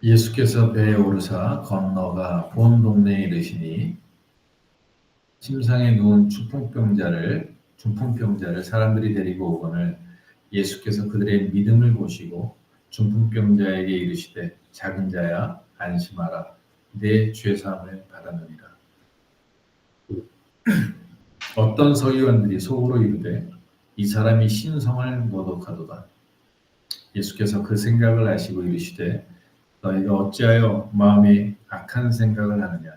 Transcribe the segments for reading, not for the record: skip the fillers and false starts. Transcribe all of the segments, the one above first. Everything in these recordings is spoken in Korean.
예수께서 배에 오르사 건너가 본 동네에 이르시니 침상에 누운 중풍병자를 사람들이 데리고 오거늘 예수께서 그들의 믿음을 보시고 중풍병자에게 이르시되 작은 자야 안심하라 내 죄사함을 받았느니라. 어떤 서기관들이 속으로 이르되 이 사람이 신성을 모독하도다. 예수께서 그 생각을 아시고 이르시되 너희가 어찌하여 마음에 악한 생각을 하느냐.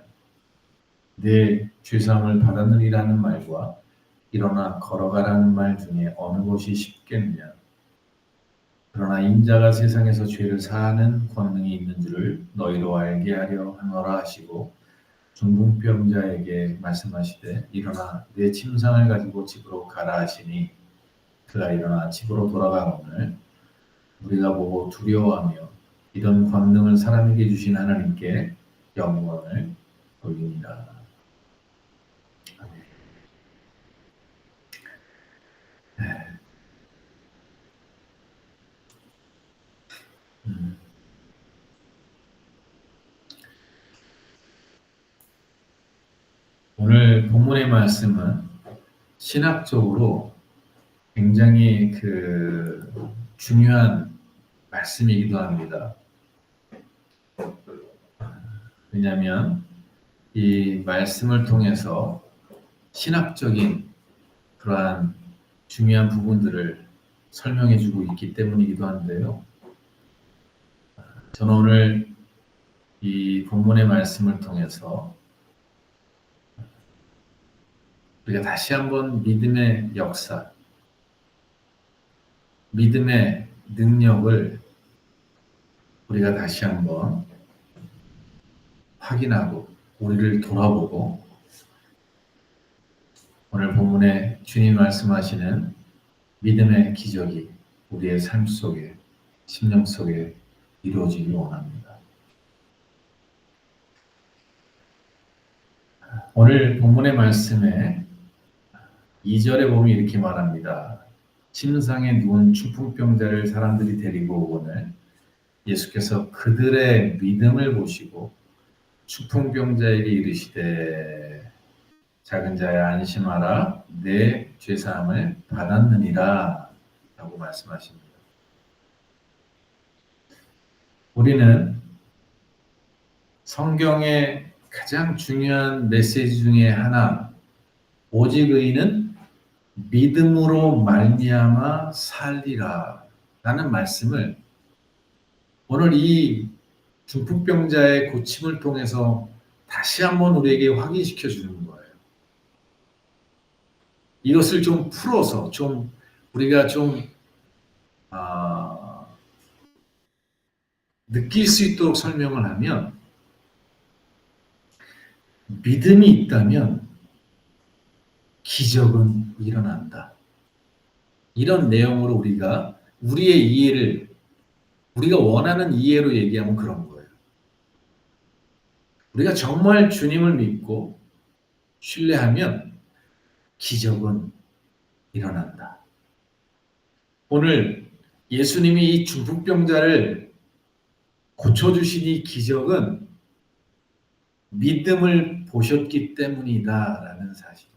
내 죄사함을 받았느니라는 말과 일어나 걸어가라는 말 중에 어느 것이 쉽겠느냐. 그러나 인자가 세상에서 죄를 사하는 권능이 있는 줄을 너희로 알게 하려 하노라 하시고 중풍병자에게 말씀하시되 일어나 내 침상을 가지고 집으로 가라 하시니 그가 일어나 집으로 돌아가거늘 우리가 보고 두려워하며 이런 권능을 사람에게 주신 하나님께 영광을 돌리니라. 오늘 본문의 말씀은 신학적으로 굉장히 중요한 말씀이기도 합니다. 왜냐하면 이 말씀을 통해서 신학적인 그러한 중요한 부분들을 설명해주고 있기 때문이기도 한데요. 저는 오늘 이 본문의 말씀을 통해서 우리가 다시 한번 믿음의 역사, 믿음의 능력을 우리가 다시 한번 확인하고 우리를 돌아보고 오늘 본문에 주님 말씀하시는 믿음의 기적이 우리의 삶 속에, 심령 속에 이루어지기 원합니다. 오늘 본문의 말씀에 2절에 보면 이렇게 말합니다. 침상에 누운 중풍병자를 사람들이 데리고 오거늘 예수께서 그들의 믿음을 보시고 중풍병자에게 이르시되 작은 자야 안심하라 내 죄사함을 받았느니라 라고 말씀하십니다. 우리는 성경의 가장 중요한 메시지 중에 하나, 오직 의인은 믿음으로 말미암아 살리라 라는 말씀을 오늘 이 중풍병자의 고침을 통해서 다시 한번 우리에게 확인시켜 주는 거예요. 이것을 좀 풀어서 우리가 느낄 수 있도록 설명을 하면 믿음이 있다면 기적은 일어난다. 이런 내용으로 우리가 우리의 이해를 우리가 원하는 이해로 얘기하면 그런 거예요. 우리가 정말 주님을 믿고 신뢰하면 기적은 일어난다. 오늘 예수님이 이 중풍병자를 고쳐주신 이 기적은 믿음을 보셨기 때문이다라는 사실.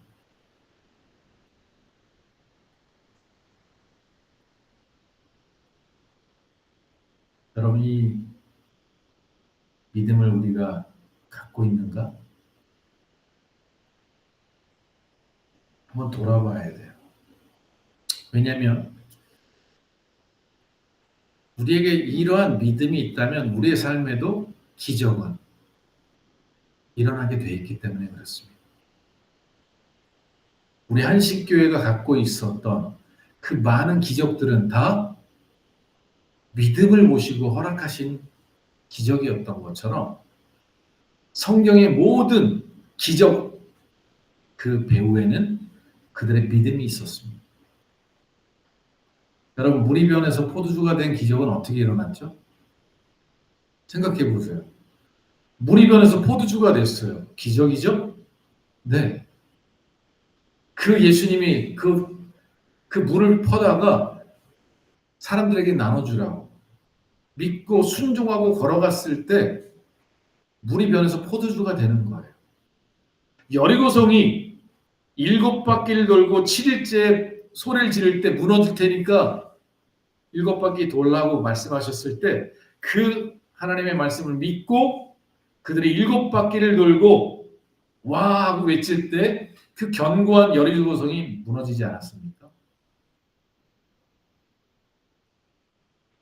여러분, 이 믿음을 우리가 갖고 있는가? 한번 돌아봐야 돼요. 왜냐하면 우리에게 이러한 믿음이 있다면 우리의 삶에도 기적은 일어나게 돼 있기 때문에 그렇습니다. 우리 한식교회가 갖고 있었던 그 많은 기적들은 다 믿음을 모시고 허락하신 기적이었던 것처럼 성경의 모든 기적 그 배후에는 그들의 믿음이 있었습니다. 여러분, 물이 변해서 포도주가 된 기적은 어떻게 일어났죠? 생각해 보세요. 물이 변해서 포도주가 됐어요. 기적이죠? 네. 그 예수님이 그 물을 퍼다가 사람들에게 나눠주라고. 믿고 순종하고 걸어갔을 때 물이 변해서 포도주가 되는 거예요. 여리고성이 7바퀴를 돌고 7일째 소리를 지를 때 무너질 테니까 7바퀴 돌라고 말씀하셨을 때 그 하나님의 말씀을 믿고 그들이 7바퀴를 돌고 와 하고 외칠 때 그 견고한 여리고성이 무너지지 않았습니까?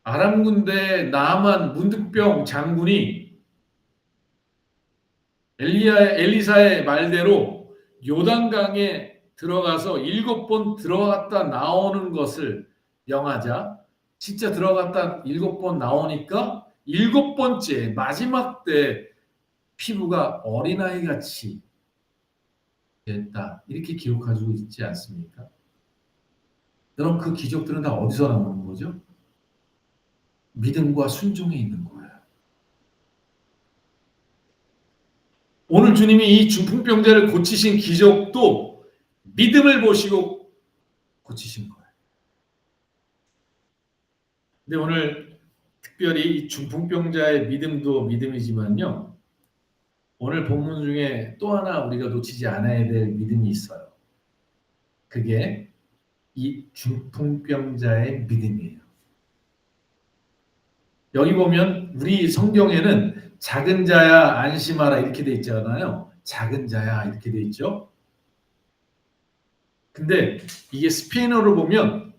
아람 군대 나아만 문득병 장군이 엘리사의 말대로 요단강에 들어가서 7번 들어갔다 나오는 것을 명하자 진짜 들어갔다 7번 나오니까 7번째 마지막 때 피부가 어린아이 같이 됐다. 이렇게 기록하고 있지 않습니까? 여러분 그 기적들은 다 어디서 나오는 거죠? 믿음과 순종에 있는 거예요. 오늘 주님이 이 중풍병자를 고치신 기적도 믿음을 보시고 고치신 거예요. 근데 오늘 특별히 이 중풍병자의 믿음도 믿음이지만요. 오늘 본문 중에 또 하나 우리가 놓치지 않아야 될 믿음이 있어요. 그게 이 중풍병자의 믿음이에요. 여기 보면 우리 성경에는 작은 자야 안심하라 이렇게 돼 있잖아요. 작은 자야 이렇게 돼 있죠. 근데 이게 스페인어로 보면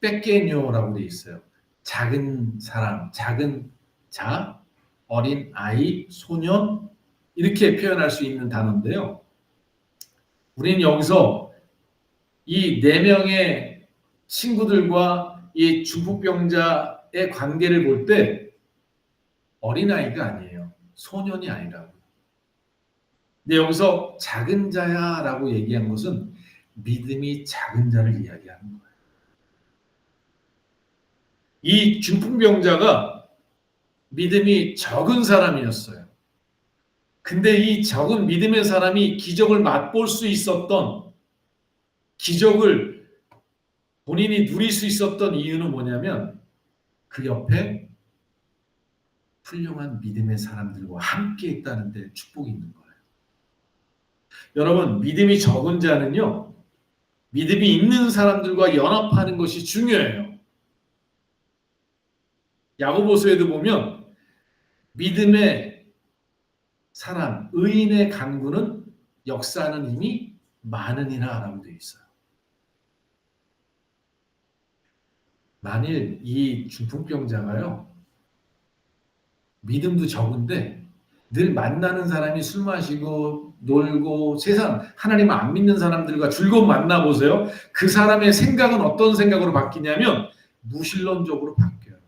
빼케뇨라고 돼 있어요. 작은 사람, 작은 자, 어린 아이, 소년 이렇게 표현할 수 있는 단어인데요. 우리는 여기서 이 4명의 친구들과 이 중풍병자의 관계를 볼 때 어린아이가 아니에요. 소년이 아니라고. 근데 여기서 작은 자야라고 얘기한 것은 믿음이 작은 자를 이야기하는 거예요. 이 중풍병자가 믿음이 적은 사람이었어요. 근데 이 적은 믿음의 사람이 기적을 맛볼 수 있었던, 기적을 본인이 누릴 수 있었던 이유는 뭐냐면 그 옆에 훌륭한 믿음의 사람들과 함께 있다는 데 축복이 있는 거예요. 여러분, 믿음이 적은 자는요, 믿음이 있는 사람들과 연합하는 것이 중요해요. 야고보서에도 보면 믿음의 사람, 의인의 간구는 역사하는 힘이 많으니라 라고 되어 있어요. 만일 이 중풍병자가요, 믿음도 적은데 늘 만나는 사람이 술 마시고 놀고 세상 하나님을 안 믿는 사람들과 즐거운 만나보세요. 그 사람의 생각은 어떤 생각으로 바뀌냐면 무신론적으로 바뀌어요.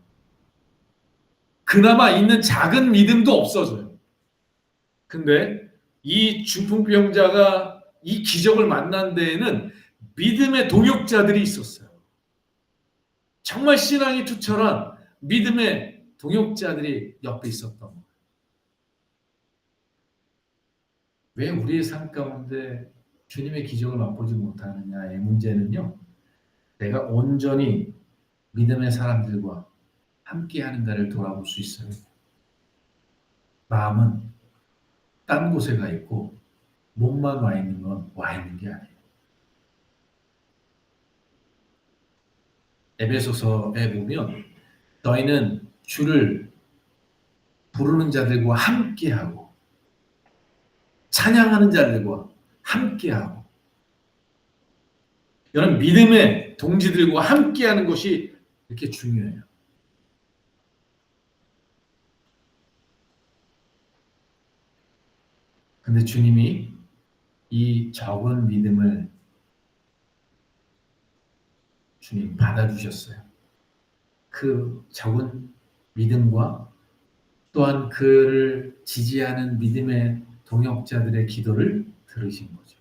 그나마 있는 작은 믿음도 없어져요. 근데 이 중풍병자가 이 기적을 만난 데에는 믿음의 동역자들이 있었어요. 정말 신앙이 투철한 믿음의 동역자들이 옆에 있었던 거예요. 왜 우리의 삶 가운데 주님의 기적을 맛보지 못하느냐의 문제는요, 내가 온전히 믿음의 사람들과 함께 하는가를 돌아볼 수 있어요. 마음은 딴 곳에 가 있고 몸만 와 있는 건 와 있는 게 아니에요. 에베소서에 보면 너희는 주를 부르는 자들과 함께하고 찬양하는 자들과 함께하고 여러분 믿음의 동지들과 함께하는 것이 이렇게 중요해요. 근데 주님이 이 적은 믿음을 주님 받아주셨어요. 그 적은 믿음과 또한 그를 지지하는 믿음의 동역자들의 기도를 들으신 거죠.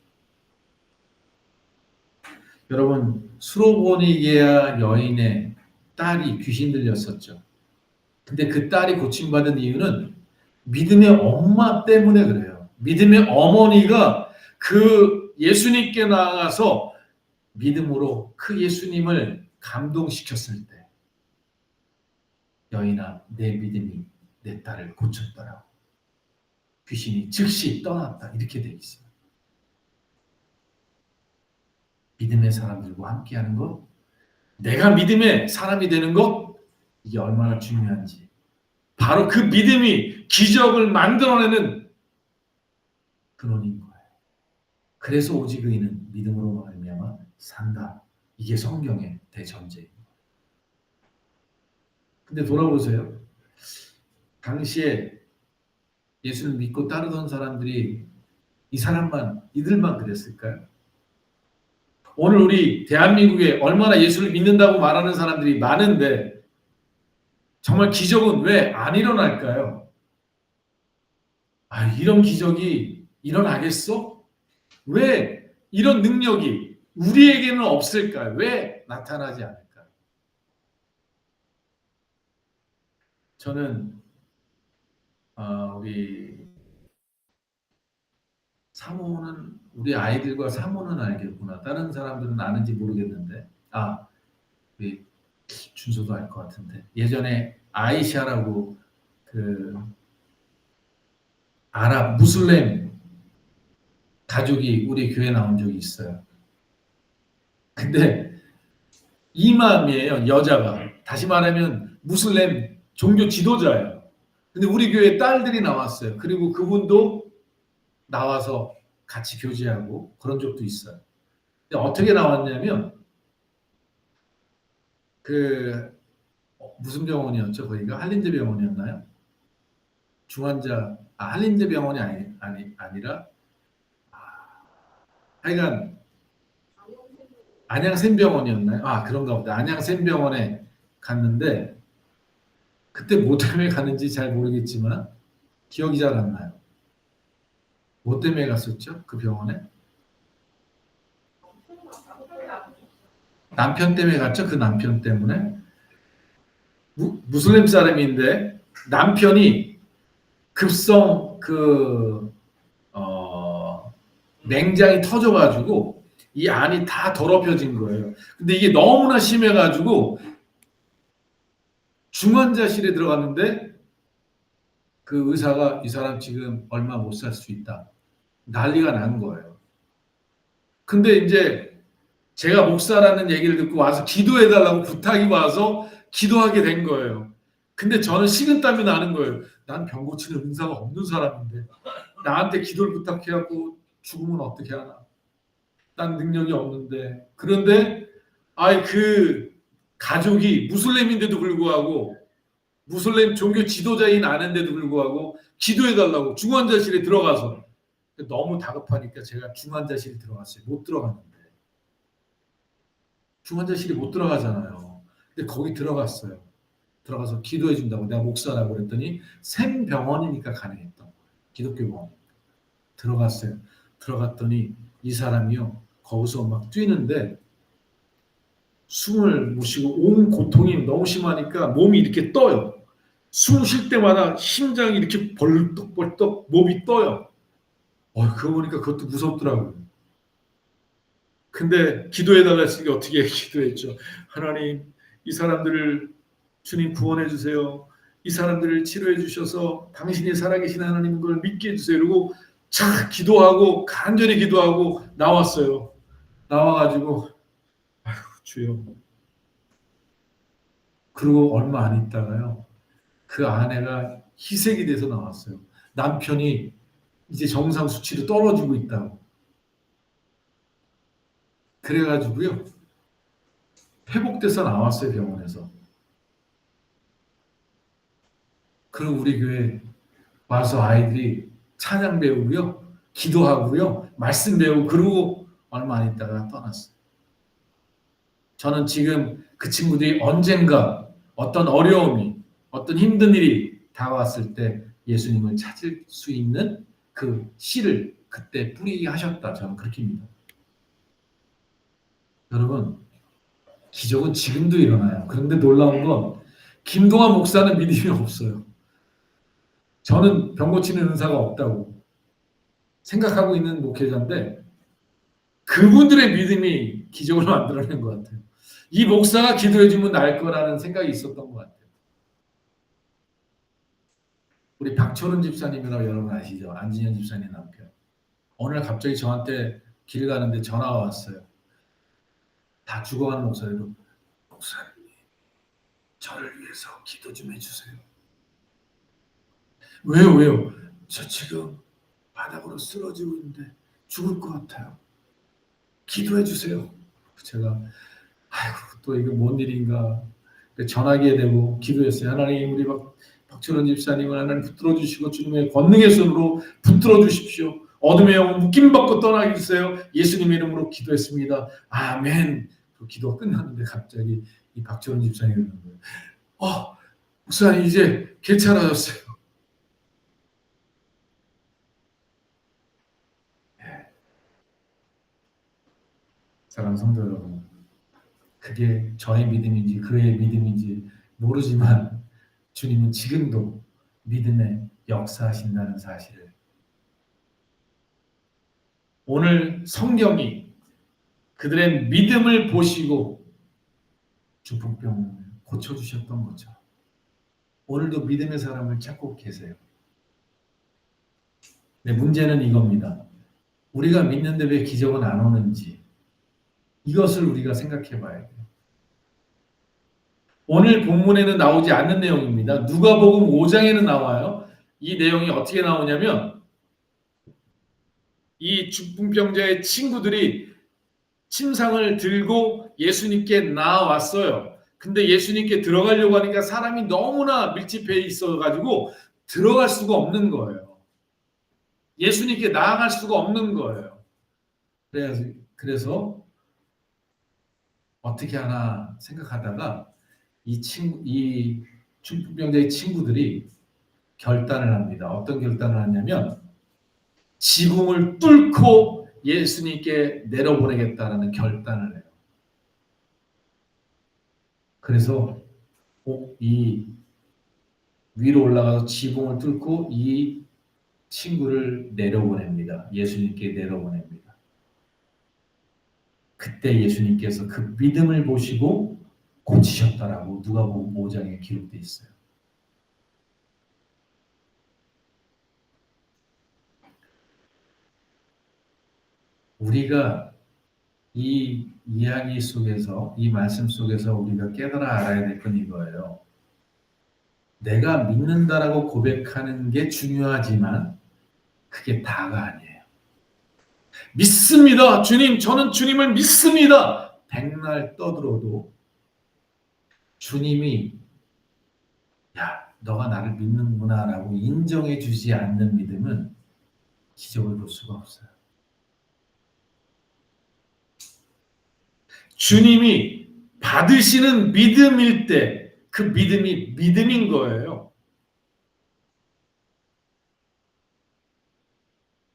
여러분, 수로보니게아 여인의 딸이 귀신 들렸었죠. 근데 그 딸이 고침받은 이유는 믿음의 엄마 때문에 그래요. 믿음의 어머니가 그 예수님께 나아가서 믿음으로 그 예수님을 감동시켰을 때 여인아, 내 믿음이 내 딸을 고쳤더라. 귀신이 즉시 떠났다. 이렇게 돼 있어요. 믿음의 사람들과 함께하는 것, 내가 믿음의 사람이 되는 것, 이게 얼마나 중요한지. 바로 그 믿음이 기적을 만들어내는 근원인 거예요. 그래서 오직 의인은 믿음으로 말미암아 산다. 이게 성경의 대전제입니다. 근데 돌아보세요. 당시에 예수를 믿고 따르던 사람들이 이들만 그랬을까요? 오늘 우리 대한민국에 얼마나 예수를 믿는다고 말하는 사람들이 많은데 정말 기적은 왜 안 일어날까요? 이런 기적이 일어나겠어? 왜 이런 능력이 우리에게는 없을까요? 왜 나타나지 않을까요? 저는 우리 사모는 우리 아이들과 사모는 알겠구나. 다른 사람들은 아는지 모르겠는데 우리 준서도 알 것 같은데 예전에 아이샤라고 그 아랍 무슬림 가족이 우리 교회 나온 적이 있어요. 근데 이맘이에요. 여자가 다시 말하면 무슬림 종교 지도자예요. 근데 우리 교회 딸들이 나왔어요. 그리고 그분도 나와서 같이 교제하고 그런 적도 있어요. 근데 어떻게 나왔냐면 무슨 병원이었죠? 거기가 한림대 병원이었나요? 중환자 한림대 병원이 아니라 하여간 안양샘병원이었나요? 그런가 보다. 안양샘병원에 갔는데 그때 뭐 때문에 갔는지 잘 모르겠지만 기억이 잘 안 나요. 뭐 때문에 갔었죠? 그 병원에? 남편 때문에 갔죠? 그 남편 때문에? 무슬림 사람인데 남편이 급성 맹장이 터져가지고 이 안이 다 더럽혀진 거예요. 근데 이게 너무나 심해가지고 중환자실에 들어갔는데 그 의사가 이 사람 지금 얼마 못 살 수 있다. 난리가 난 거예요. 근데 이제 제가 목사라는 얘기를 듣고 와서 기도해달라고 부탁이 와서 기도하게 된 거예요. 근데 저는 식은땀이 나는 거예요. 난 병 고치는 은사가 없는 사람인데 나한테 기도를 부탁해갖고 죽으면 어떻게 하나. 난 능력이 없는데. 그런데 그 가족이 무슬림인데도 불구하고 무슬림 종교 지도자인 아는데도 불구하고 기도해달라고 중환자실에 들어가서 너무 다급하니까 제가 중환자실에 들어갔어요. 못 들어갔는데. 중환자실에 못 들어가잖아요. 근데 거기 들어갔어요. 들어가서 기도해 준다고 내가 목사라고 그랬더니 샘병원이니까 가능했던 거예요. 기독교 병원. 들어갔어요. 들어갔더니 이 사람이요. 거기서 막 뛰는데 숨을 못 쉬고 온 고통이 너무 심하니까 몸이 이렇게 떠요. 숨 쉴 때마다 심장이 이렇게 벌떡벌떡 몸이 떠요. 그거 보니까 그것도 무섭더라고요. 근데 기도해달라 했으니까 어떻게 기도했죠. 하나님, 이 사람들을 주님 구원해 주세요. 이 사람들을 치료해 주셔서 당신이 살아계신 하나님인 걸 믿게 해주세요. 그리고 기도하고 간절히 기도하고 나왔어요. 나와가지고 주여. 그리고 얼마 안 있다가요. 그 아내가 희색이 돼서 나왔어요. 남편이 이제 정상 수치로 떨어지고 있다고. 그래가지고요. 회복돼서 나왔어요. 병원에서. 그리고 우리 교회 와서 아이들이 찬양 배우고요. 기도하고요. 말씀 배우고 그러고 얼마 안 있다가 떠났어요. 저는 지금 그 친구들이 언젠가 어떤 어려움이 어떤 힘든 일이 다가왔을 때 예수님을 찾을 수 있는 그 씨를 그때 뿌리게 하셨다. 저는 그렇게 믿어요. 여러분, 기적은 지금도 일어나요. 그런데 놀라운 건 김동환 목사는 믿음이 없어요. 저는 병 고치는 은사가 없다고 생각하고 있는 목회자인데 그분들의 믿음이 기적을 만들어낸 것 같아요. 이 목사가 기도해주면 날 거라는 생각이 있었던 것 같아요. 우리 박철훈 집사님이라고 여러분 아시죠? 안진현 집사님 남편. 오늘 갑자기 저한테 길 가는데 전화가 왔어요. 다 죽어가는 목소리로 목사님 저를 위해서 기도 좀 해주세요. 왜요? 저 지금 바닥으로 쓰러지고 있는데 죽을 것 같아요. 기도해 주세요. 제가 아이고 또 이게 뭔 일인가 전화기에 대고 기도했어요. 하나님 우리 박철원 집사님을 하나님 붙들어 주시고 주님의 권능의 손으로 붙들어 주십시오. 어둠의 영혼 묶임 받고 떠나게 해주세요. 예수님의 이름으로 기도했습니다. 아멘. 그 기도가 끝났는데 갑자기 이 박철원 집사님이 그러는 거예요. 목사님 이제 괜찮아졌어요. 사랑하는 성도 여러분, 그게 저의 믿음인지 그의 믿음인지 모르지만 주님은 지금도 믿음의 역사하신다는 사실을 오늘 성경이 그들의 믿음을 보시고 중풍병을 고쳐주셨던 것처럼 오늘도 믿음의 사람을 찾고 계세요. 근데 문제는 이겁니다. 우리가 믿는데 왜 기적은 안 오는지 이것을 우리가 생각해 봐야 돼요. 오늘 본문에는 나오지 않는 내용입니다. 누가복음 5장에는 나와요. 이 내용이 어떻게 나오냐면 이 중풍병자의 친구들이 침상을 들고 예수님께 나왔어요. 근데 예수님께 들어가려고 하니까 사람이 너무나 밀집해 있어가지고 들어갈 수가 없는 거예요. 예수님께 나아갈 수가 없는 거예요. 그래서 어떻게 하나 생각하다가 이 중풍병자의 친구들이 결단을 합니다. 어떤 결단을 하냐면 지붕을 뚫고 예수님께 내려보내겠다라는 결단을 해요. 그래서 이 위로 올라가서 지붕을 뚫고 이 친구를 내려보냅니다. 예수님께 내려보냅니다. 그때 예수님께서 그 믿음을 보시고 고치셨다라고 누가복음 5장에 기록되어 있어요. 우리가 이 이야기 속에서 이 말씀 속에서 우리가 깨달아 알아야 될 건 이거예요. 내가 믿는다라고 고백하는 게 중요하지만 그게 다가 아니에요. 믿습니다. 주님, 저는 주님을 믿습니다. 백날 떠들어도 주님이 야, 너가 나를 믿는구나 라고 인정해 주지 않는 믿음은 기적을 볼 수가 없어요. 주님이 받으시는 믿음일 때 그 믿음이 믿음인 거예요.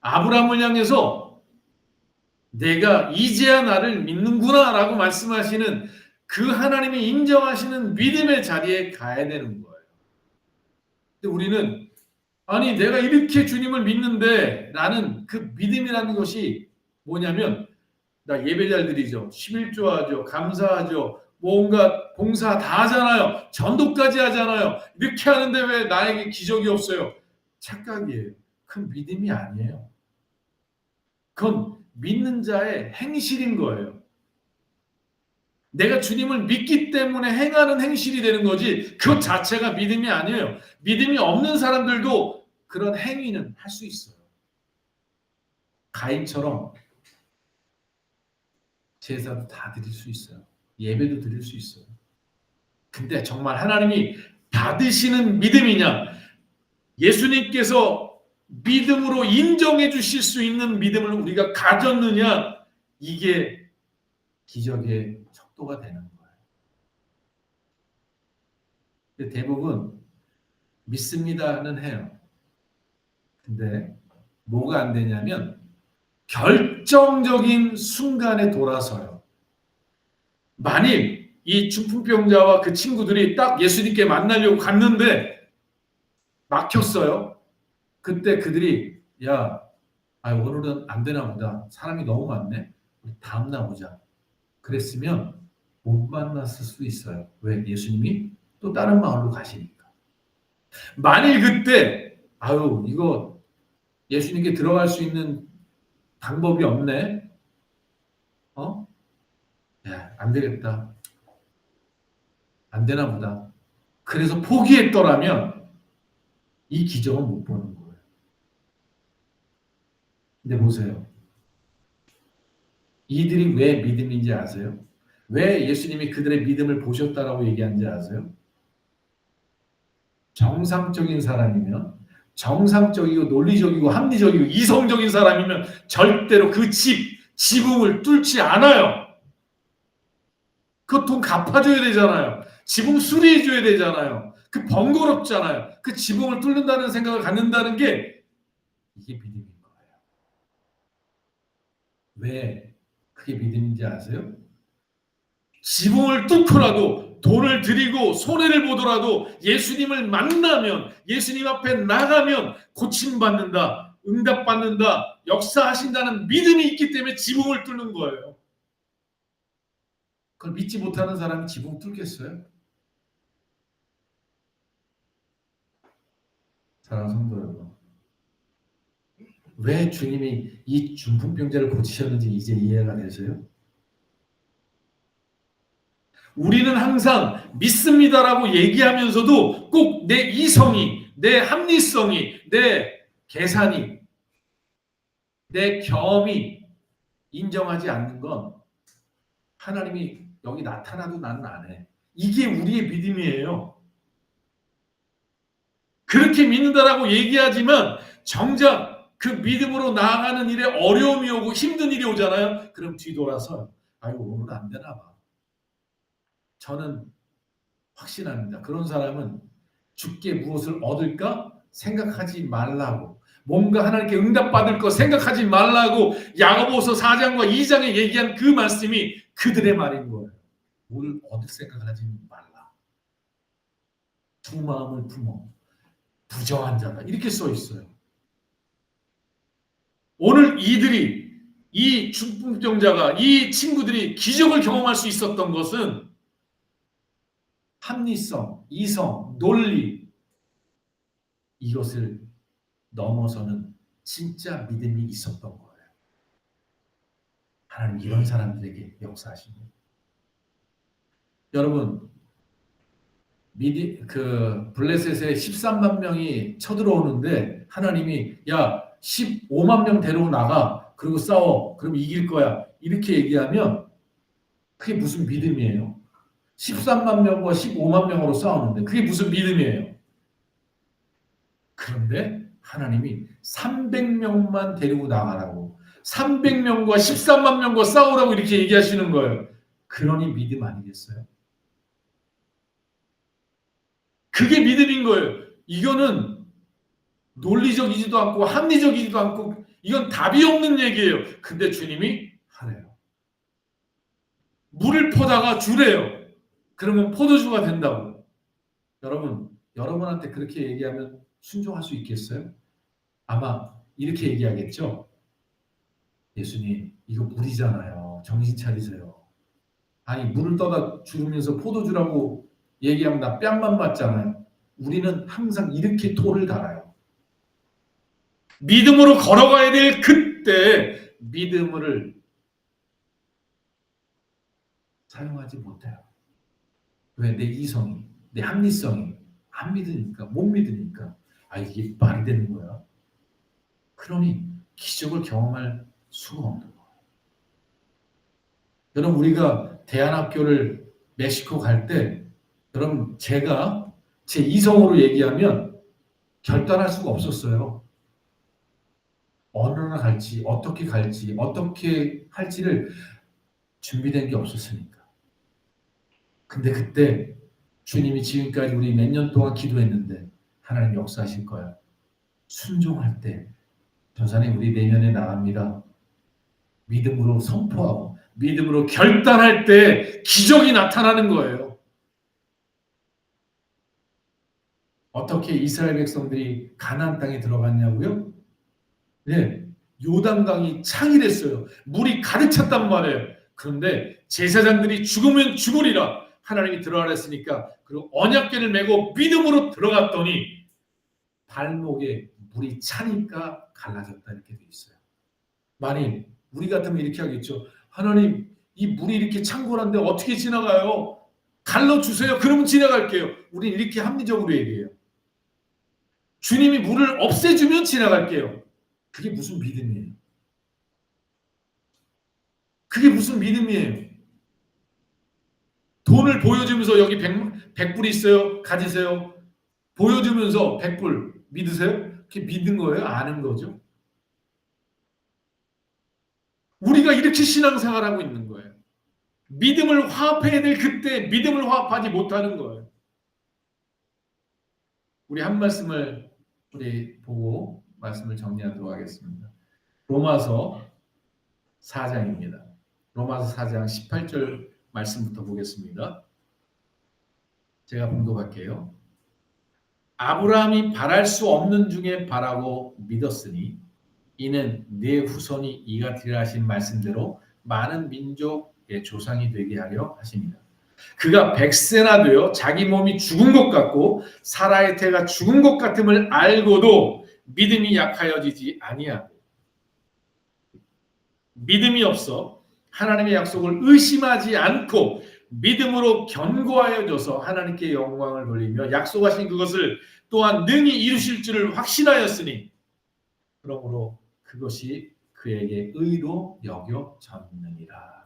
아브라함을 향해서 내가 이제야 나를 믿는구나 라고 말씀하시는 그 하나님이 인정하시는 믿음의 자리에 가야 되는 거예요. 근데 우리는 아니 내가 이렇게 주님을 믿는데 나는 그 믿음이라는 것이 뭐냐면 나 예배 잘 드리죠. 11조 하죠. 감사하죠. 뭔가 봉사 다 하잖아요. 전도까지 하잖아요. 이렇게 하는데 왜 나에게 기적이 없어요? 착각이에요. 그건 믿음이 아니에요. 그건 믿는 자의 행실인 거예요. 내가 주님을 믿기 때문에 행하는 행실이 되는 거지 그것 자체가 믿음이 아니에요. 믿음이 없는 사람들도 그런 행위는 할 수 있어요. 가인처럼 제사도 다 드릴 수 있어요. 예배도 드릴 수 있어요. 근데 정말 하나님이 받으시는 믿음이냐, 예수님께서 믿음으로 인정해 주실 수 있는 믿음을 우리가 가졌느냐, 이게 기적의 척도가 되는 거예요. 근데 대부분 믿습니다는 해요. 근데 뭐가 안 되냐면 결정적인 순간에 돌아서요. 만일 이 중풍병자와 그 친구들이 딱 예수님께 만나려고 갔는데 막혔어요. 그때 그들이 오늘은 안 되나 보다. 사람이 너무 많네. 우리 다음 날 보자. 그랬으면 못 만났을 수도 있어요. 왜? 예수님이 또 다른 마을로 가시니까. 만일 그때 아유, 이거 예수님께 들어갈 수 있는 방법이 없네. 야, 안 되겠다. 안 되나 보다. 그래서 포기했더라면 이 기적은 못 보는 거예요. 근데 보세요. 이들이 왜 믿음인지 아세요? 왜 예수님이 그들의 믿음을 보셨다라고 얘기하는지 아세요? 정상적인 사람이면, 정상적이고 논리적이고 합리적이고 이성적인 사람이면 절대로 그 지붕을 뚫지 않아요. 그 돈 갚아줘야 되잖아요. 지붕 수리해줘야 되잖아요. 그 번거롭잖아요. 그 지붕을 뚫는다는 생각을 갖는다는 게 이게 믿음인 거예요. 왜 그게 믿음인지 아세요? 지붕을 뚫고라도 돈을 들이고 손해를 보더라도 예수님을 만나면, 예수님 앞에 나가면 고침받는다, 응답받는다, 역사하신다는 믿음이 있기 때문에 지붕을 뚫는 거예요. 그걸 믿지 못하는 사람이 지붕 뚫겠어요? 사랑하는 성도 여러분, 왜 주님이 이 중풍병자를 고치셨는지 이제 이해가 되세요? 우리는 항상 믿습니다라고 얘기하면서도 꼭 내 이성이, 내 합리성이, 내 계산이, 내 경험이 인정하지 않는 건 하나님이 여기 나타나도 나는 안 해. 이게 우리의 믿음이에요. 그렇게 믿는다라고 얘기하지만 정작 그 믿음으로 나아가는 일에 어려움이 오고 힘든 일이 오잖아요. 그럼 뒤돌아서 아이고 오늘 안 되나 봐. 저는 확신합니다. 그런 사람은 주께 무엇을 얻을까 생각하지 말라고, 뭔가 하나님께 응답받을 거 생각하지 말라고 야고보서 4장과 2장에 얘기한 그 말씀이 그들의 말인 거예요. 뭘 얻을 생각을 하지 말라. 두 마음을 품어 부정한 자다. 이렇게 써 있어요. 오늘 이 중풍병자가, 이 친구들이 기적을 경험할 수 있었던 것은 합리성, 이성, 논리, 이것을 넘어서는 진짜 믿음이 있었던 거예요. 하나님 이런 사람들에게 역사하십니다. 여러분, 블레셋에 13만 명이 쳐들어오는데 하나님이 야 15만 명 데리고 나가, 그리고 싸워, 그럼 이길 거야, 이렇게 얘기하면 그게 무슨 믿음이에요? 13만 명과 15만 명으로 싸우는데 그게 무슨 믿음이에요? 그런데 하나님이 300명만 데리고 나가라고, 300명과 13만 명과 싸우라고 이렇게 얘기하시는 거예요. 그러니 믿음 아니겠어요? 그게 믿음인 거예요. 이거는 논리적이지도 않고 합리적이지도 않고 이건 답이 없는 얘기예요. 근데 주님이 하래요. 물을 퍼다가 주래요. 그러면 포도주가 된다고. 여러분한테 그렇게 얘기하면 순종할 수 있겠어요? 아마 이렇게 얘기하겠죠. 예수님, 이거 물이잖아요. 정신 차리세요. 아니, 물을 떠다 주면서 포도주라고 얘기하면 나 뺨만 맞잖아요. 우리는 항상 이렇게 토를 달아요. 믿음으로 걸어가야 될 그때 믿음을 사용하지 못해요. 왜? 내 이성이, 내 합리성이 안 믿으니까, 못 믿으니까. 아, 이게 말이 되는 거야. 그러니 기적을 경험할 수가 없는 거예요. 여러분, 우리가 대안학교를 멕시코 갈 때, 여러분, 제가 제 이성으로 얘기하면 결단할 수가 없었어요. 어느 나라 갈지, 어떻게 할지를 준비된 게 없었으니까. 근데 그때 주님이 지금까지 우리 몇 년 동안 기도했는데 하나님 역사하실 거야. 순종할 때 전사님 우리 내년에 나갑니다. 믿음으로 선포하고 믿음으로 결단할 때 기적이 나타나는 거예요. 어떻게 이스라엘 백성들이 가나안 땅에 들어갔냐고요? 네, 요단강이 창이랬어요. 물이 가득 찼단 말이에요. 그런데 제사장들이 죽으면 죽으리라 하나님이 들어가라 했으니까, 그리고 언약궤를 메고 믿음으로 들어갔더니 발목에 물이 차니까 갈라졌다 이렇게 돼 있어요. 만일 우리 같으면 이렇게 하겠죠. 하나님, 이 물이 이렇게 찬 거란데 어떻게 지나가요? 갈라주세요. 그러면 지나갈게요. 우린 이렇게 합리적으로 얘기해요. 주님이 물을 없애주면 지나갈게요. 그게 무슨 믿음이에요? 그게 무슨 믿음이에요? 돈을 보여주면서 여기 100불 있어요. 가지세요. 보여주면서 100불 믿으세요? 그게 믿은 거예요? 아는 거죠? 우리가 이렇게 신앙생활하고 있는 거예요. 믿음을 화합해야 될 그때 믿음을 화합하지 못하는 거예요. 우리 한 말씀을 우리 보고 말씀을 정리하도록 하겠습니다. 로마서 4장입니다. 로마서 4장 18절 말씀부터 보겠습니다. 제가 봉독할게요. 아브라함이 바랄 수 없는 중에 바라고 믿었으니 이는 내 후손이 이가 되리라 하신 말씀대로 많은 민족의 조상이 되게 하려 하십니다. 그가 100세나 되어 자기 몸이 죽은 것 같고 사라의 태가 죽은 것 같음을 알고도 믿음이 약하여지지 아니하고 믿음이 없어 하나님의 약속을 의심하지 않고 믿음으로 견고하여져서 하나님께 영광을 돌리며 약속하신 그것을 또한 능히 이루실 줄을 확신하였으니 그러므로 그것이 그에게 의로 여겨졌느니라.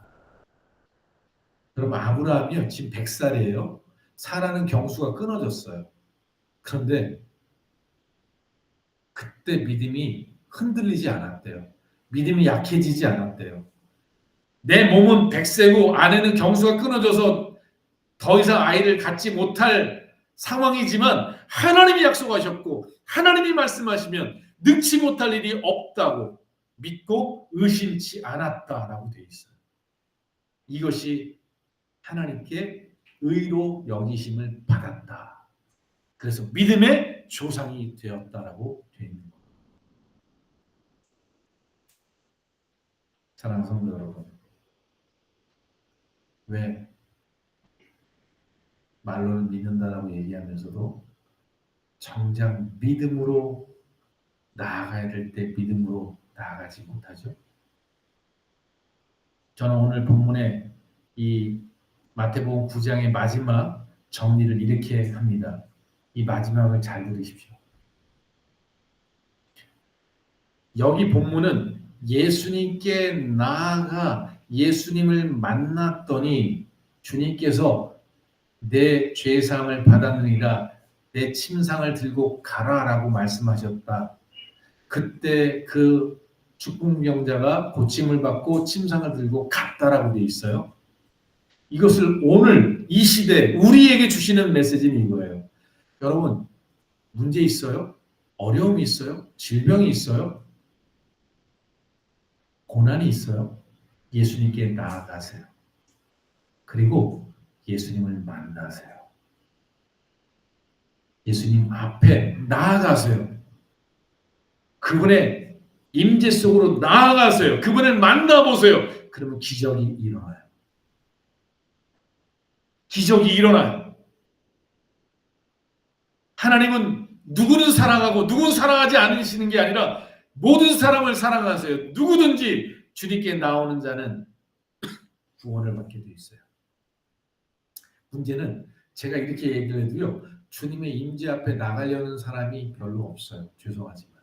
여러분, 아브라함이요 지금 100살이에요. 사라는 경수가 끊어졌어요. 그런데 그때 믿음이 흔들리지 않았대요. 믿음이 약해지지 않았대요. 내 몸은 100세고 아내는 경수가 끊어져서 더 이상 아이를 갖지 못할 상황이지만 하나님이 약속하셨고 하나님이 말씀하시면 능치 못할 일이 없다고 믿고 의심치 않았다라고 되어 있어요. 이것이 하나님께 의로 여기심을 받았다. 그래서 믿음의 조상이 되었다라고 되어 있는 겁니다. 사랑하는 성도 여러분, 왜 말로는 믿는다라고 얘기하면서도 정작 믿음으로 나아가야 될 때 믿음으로 나아가지 못하죠? 저는 오늘 본문에 이 마태복음 9장의 마지막 정리를 이렇게 합니다. 이 마지막을 잘 들으십시오. 여기 본문은 예수님께 나아가 예수님을 만났더니 주님께서 내 죄사함을 받았느니라 내 침상을 들고 가라라고 말씀하셨다. 그때 그 죽궁병자가 고침을 받고 침상을 들고 갔다라고 되어 있어요. 이것을 오늘 이 시대 우리에게 주시는 메시지는 이거예요. 여러분, 문제 있어요? 어려움이 있어요? 질병이 있어요? 고난이 있어요? 예수님께 나아가세요. 그리고 예수님을 만나세요. 예수님 앞에 나아가세요. 그분의 임재 속으로 나아가세요. 그분을 만나보세요. 그러면 기적이 일어나요. 기적이 일어나요. 하나님은 누구는 사랑하고 누구는 사랑하지 않으시는 게 아니라 모든 사람을 사랑하세요. 누구든지 주님께 나오는 자는 구원을 받게 돼 있어요. 문제는 제가 이렇게 얘기를 해도요. 주님의 임재 앞에 나가려는 사람이 별로 없어요. 죄송하지만.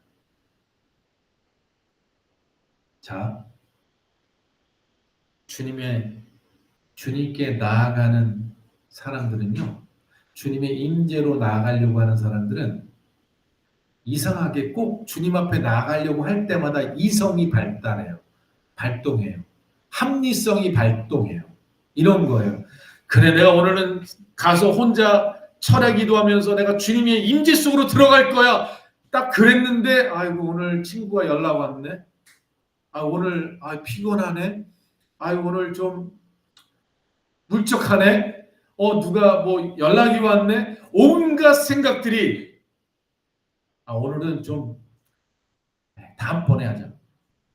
자, 주님께 나아가는 사람들은요. 주님의 임재로 나아가려고 하는 사람들은 이상하게 꼭 주님 앞에 나아가려고 할 때마다 이성이 발동해요. 합리성이 발동해요. 이런 거예요. 그래, 내가 오늘은 가서 혼자 철야 기도하면서 내가 주님의 임재 속으로 들어갈 거야. 딱 그랬는데 아이고 오늘 친구가 연락 왔네. 오늘 피곤하네. 오늘 좀 물적하네. 누가 뭐 연락이 왔네. 온갖 생각들이 오늘은 좀 다음번에 하자.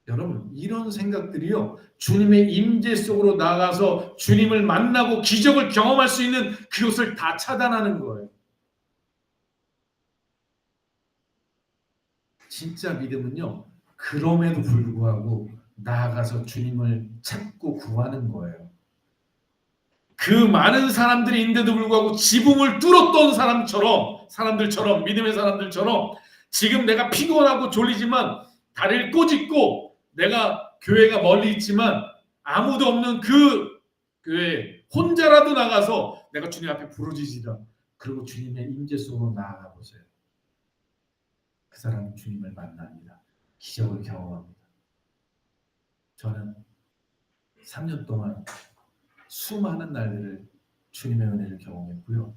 여러분, 이런 생각들이요. 주님의 임재 속으로 나가서 주님을 만나고 기적을 경험할 수 있는 그것을 다 차단하는 거예요. 진짜 믿음은요, 그럼에도 불구하고 나아가서 주님을 찾고 구하는 거예요. 그 많은 사람들이 있는데도 불구하고 지붕을 뚫었던 사람들처럼 믿음의 사람들처럼 지금 내가 피곤하고 졸리지만 다리를 꼬집고 내가 교회가 멀리 있지만 아무도 없는 그 교회에 혼자라도 나가서 내가 주님 앞에 부르짖으라. 그리고 주님의 임재 속으로 나아가 보세요. 그 사람은 주님을 만납니다. 기적을 경험합니다. 저는 3년 동안 수많은 날들을 주님의 은혜를 경험했고요.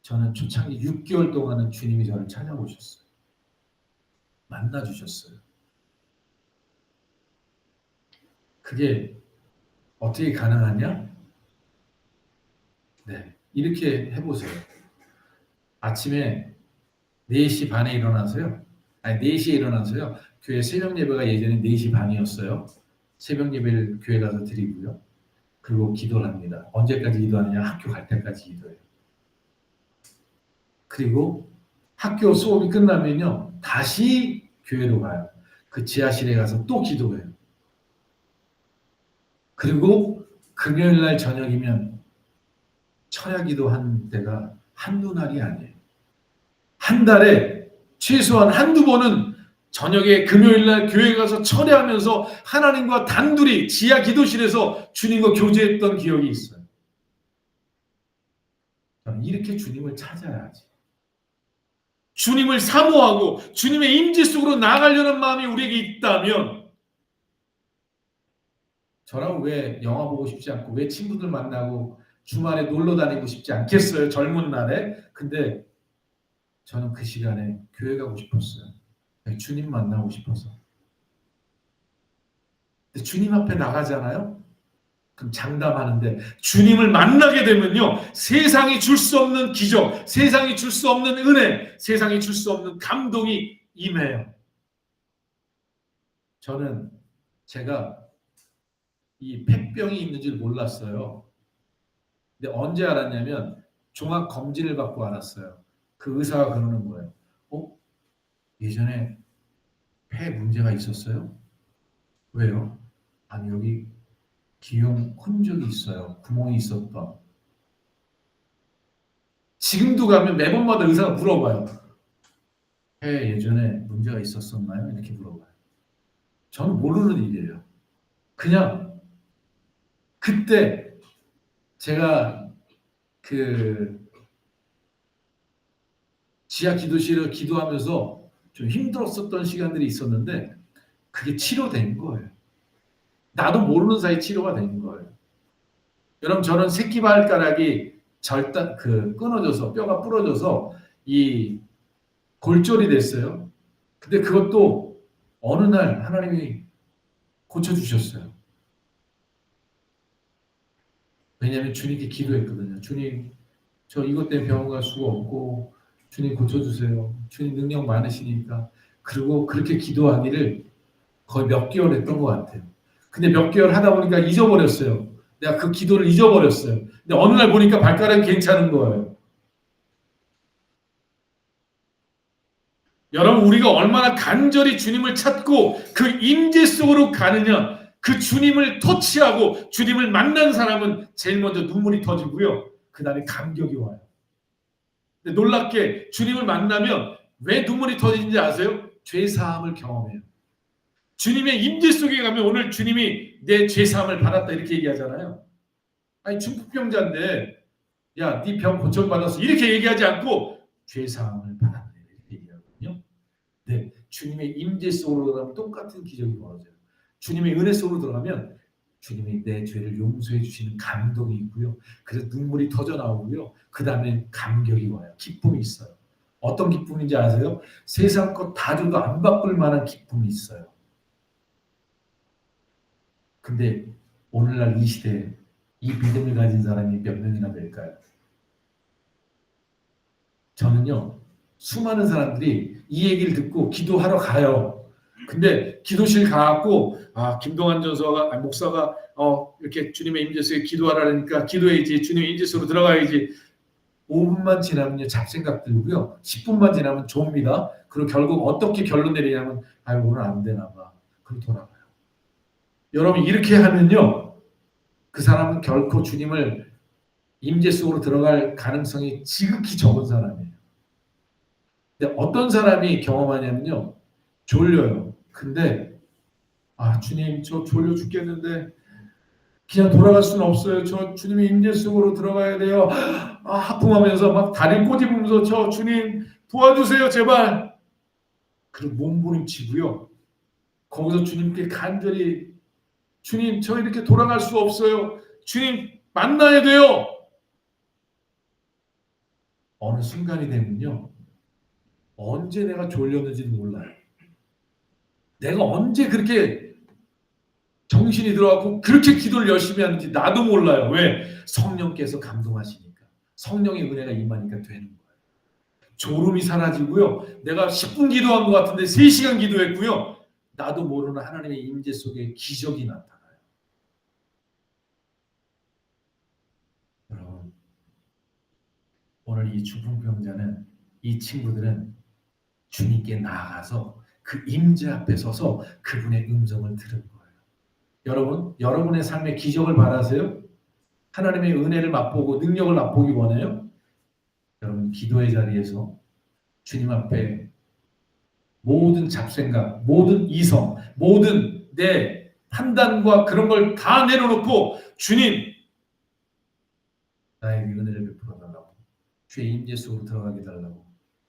저는 초창기 6개월 동안은 주님이 저를 찾아오셨어요. 만나주셨어요. 그게 어떻게 가능하냐? 네, 이렇게 해보세요. 아침에 4시 반에 일어나서요. 4시에 일어나서요. 교회 새벽 예배가 예전에 4시 반이었어요. 새벽 예배를 교회 가서 드리고요. 그리고 기도를 합니다. 언제까지 기도하느냐? 학교 갈 때까지 기도해요. 그리고 학교 수업이 끝나면요. 다시 교회로 가요. 그 지하실에 가서 또 기도해요. 그리고 금요일 날 저녁이면 철야 기도한 때가 한두 날이 아니에요. 한 달에 최소한 한두 번은 저녁에 금요일 날 교회 가서 철야하면서 하나님과 단둘이 지하 기도실에서 주님과 교제했던 기억이 있어요. 이렇게 주님을 찾아야지. 주님을 사모하고 주님의 임재 속으로 나아가려는 마음이 우리에게 있다면 저랑 왜 영화 보고 싶지 않고 왜 친구들 만나고 주말에 놀러 다니고 싶지 않겠어요? 젊은 날에. 근데 저는 그 시간에 교회 가고 싶었어요. 주님 만나고 싶어서. 근데 주님 앞에 나가잖아요? 그럼 장담하는데 주님을 만나게 되면요. 세상이 줄 수 없는 기적, 세상이 줄 수 없는 은혜, 세상이 줄 수 없는 감동이 임해요. 저는 제가 이 폐병이 있는 줄 몰랐어요. 근데 언제 알았냐면 종합 검진을 받고 알았어요. 그 의사가 그러는 거예요. 예전에 폐 문제가 있었어요? 왜요? 아니 여기 기형 흔적이 있어요. 구멍이 있었던. 지금도 가면 매번마다 의사가 물어봐요. 폐 예전에 문제가 있었었나요? 이렇게 물어봐요. 저는 모르는 일이에요. 그냥 그때 제가 그 지하 기도실을 기도하면서 좀 힘들었었던 시간들이 있었는데 그게 치료된 거예요. 나도 모르는 사이 치료가 된 거예요. 여러분 저는 새끼발가락이 끊어져서 뼈가 부러져서 이 골절이 됐어요. 근데 그것도 어느 날 하나님이 고쳐주셨어요. 왜냐하면 주님께 기도했거든요. 주님 저 이것 때문에 병원 갈 수가 없고 주님 고쳐주세요. 주님 능력 많으시니까. 그리고 그렇게 기도하기를 거의 몇 개월 했던 것 같아요. 근데 몇 개월 하다 보니까 잊어버렸어요. 내가 그 기도를 잊어버렸어요. 근데 어느 날 보니까 발가락이 괜찮은 거예요. 여러분 우리가 얼마나 간절히 주님을 찾고 그 임재 속으로 가느냐, 그 주님을 터치하고 주님을 만난 사람은 제일 먼저 눈물이 터지고요. 그 다음에 감격이 와요. 근데 놀랍게 주님을 만나면 왜 눈물이 터지는지 아세요? 죄사함을 경험해요. 주님의 임재 속에 가면 오늘 주님이 내 죄사함을 받았다 이렇게 얘기하잖아요. 아니 중풍병자인데 야, 네 병 고쳐받았어 이렇게 얘기하지 않고 죄사함을 받았다 이렇게 얘기하거든요. 네, 주님의 임재 속으로 들어가면 똑같은 기적이 벌어져요. 주님의 은혜 속으로 들어가면 주님이 내 죄를 용서해 주시는 감동이 있고요. 그래서 눈물이 터져 나오고요. 그 다음에 감격이 와요. 기쁨이 있어요. 어떤 기쁨인지 아세요? 세상 것 다 줘도 안 바꿀 만한 기쁨이 있어요. 근데 오늘날 이 시대에 이 믿음을 가진 사람이 몇 명이나 될까요? 저는요. 수많은 사람들이 이 얘기를 듣고 기도하러 가요. 근데 기도실 가갖고 김동환 목사가 이렇게 주님의 임재 속에 기도하라니까 기도해야지. 주님의 임재 속으로 들어가야지. 5분만 지나면요 잡생각 들고요. 10분만 지나면 좁니다. 그리고 결국 어떻게 결론 내리냐면 아유 오늘 안 되나 봐. 그리고 돌아가요. 여러분 이렇게 하면요 그 사람은 결코 주님을 임재 속으로 들어갈 가능성이 지극히 적은 사람이에요. 근데 어떤 사람이 경험하냐면요 졸려요. 근데 아 주님 저 졸려 죽겠는데 그냥 돌아갈 수는 없어요. 저 주님의 임재 속으로 들어가야 돼요. 아, 하품하면서 막 다리를 꼬집으면서 저 주님 도와주세요 제발. 그리고 몸부림치고요. 거기서 주님께 간절히 주님 저 이렇게 돌아갈 수 없어요. 주님 만나야 돼요. 어느 순간이 되면요. 언제 내가 졸렸는지도 몰라요. 내가 언제 그렇게 정신이 들어가고 그렇게 기도를 열심히 하는지 나도 몰라요. 왜? 성령께서 감동하시니까. 성령의 은혜가 임하니까 되는 거예요. 졸음이 사라지고요. 내가 10분 기도한 것 같은데 3시간 기도했고요. 나도 모르는 하나님의 임재 속에 기적이 나타나요. 여러분, 오늘 이 중풍병자는 이 친구들은 주님께 나아가서 그 임재 앞에 서서 그분의 음성을 들은 거예요. 여러분, 여러분의 삶에 기적을 바라세요? 하나님의 은혜를 맛보고 능력을 맛보기 원해요? 여러분, 기도의 자리에서 주님 앞에 모든 잡생각, 모든 이성, 모든 내 판단과 그런 걸 다 내려놓고 주님 나에게 은혜를 베풀어 달라고 주의 임재 속으로 들어가게 달라고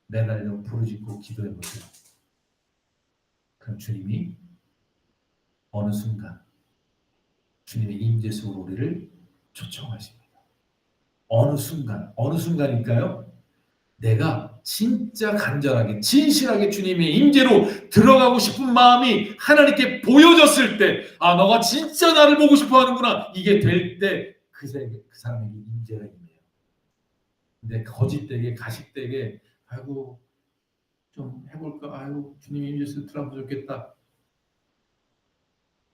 매달려 부르짖고 기도해 보세요. 그럼 주님이 어느 순간 주님의 임재 속으로 우리를 초청하십니다. 어느 순간일까요? 내가 진짜 간절하게 진실하게 주님의 임재로 들어가고 싶은 마음이 하나님께 보여졌을 때 아 너가 진짜 나를 보고 싶어 하는구나 이게 될 때 그 사람에게 임재가 있네요. 근데 거짓되게 가식되게 아이고 좀 해볼까 아이고 주님의 임재에서 들어가면 좋겠다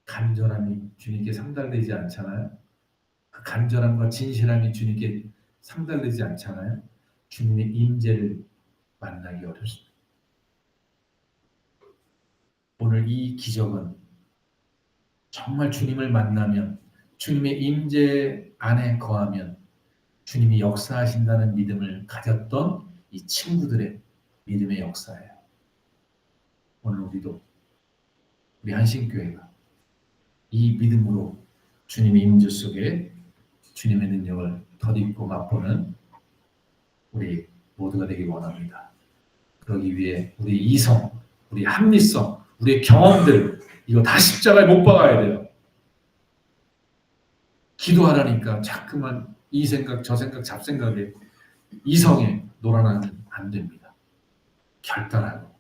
간절함이 주님께 상달되지 않잖아요. 그 간절함과 진실함이 주님께 상달되지 않잖아요. 주님의 임재를 만나기 어렵습니다. 오늘 이 기적은 정말 주님을 만나면 주님의 임재 안에 거하면 주님이 역사하신다는 믿음을 가졌던 이 친구들의 믿음의 역사예요. 오늘 우리도 우리 한신교회가 이 믿음으로 주님의 임재 속에 주님의 능력을 덧입고 맛보는 우리 모두가 되기 원합니다. 그러기 위해 우리 이성, 우리 합리성, 우리의 경험들 이거 다 십자가에 못 박아야 돼요. 기도하라니까 자꾸만 이 생각 저 생각 잡생각에 이성에 놀아나면 안 됩니다. 결단하고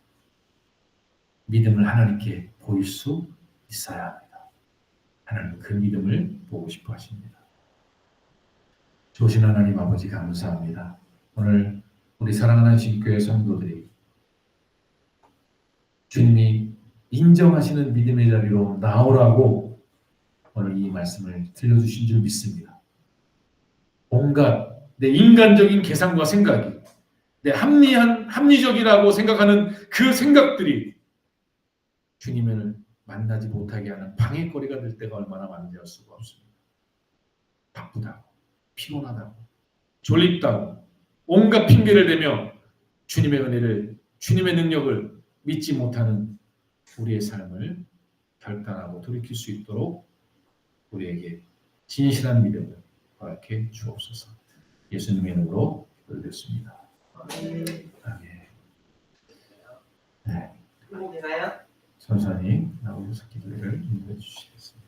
믿음을 하나님께 보일 수 있어야 합니다. 하나님 그 믿음을 보고 싶어 하십니다. 좋으신 하나님 아버지 감사합니다. 오늘 우리 사랑하는 신교회 성도들이 주님이 인정하시는 믿음의 자리로 나오라고 오늘 이 말씀을 들려주신 줄 믿습니다. 온갖 내 인간적인 계산과 생각이 내 합리적이라고 생각하는 그 생각들이 주님을 만나지 못하게 하는 방해거리가 될 때가 얼마나 많은지 알 수가 없습니다. 바쁘다고 피곤하다고 졸립다고 온갖 핑계를 대며 주님의 은혜를 주님의 능력을 믿지 못하는 우리의 삶을 결단하고 돌이킬 수 있도록 우리에게 진실한 믿음을 허락해 주옵소서. 예수님의 이름으로 기도드렸습니다. 아멘. 네. 천천히 나오셔서 기도를 인도해 주시겠습니다.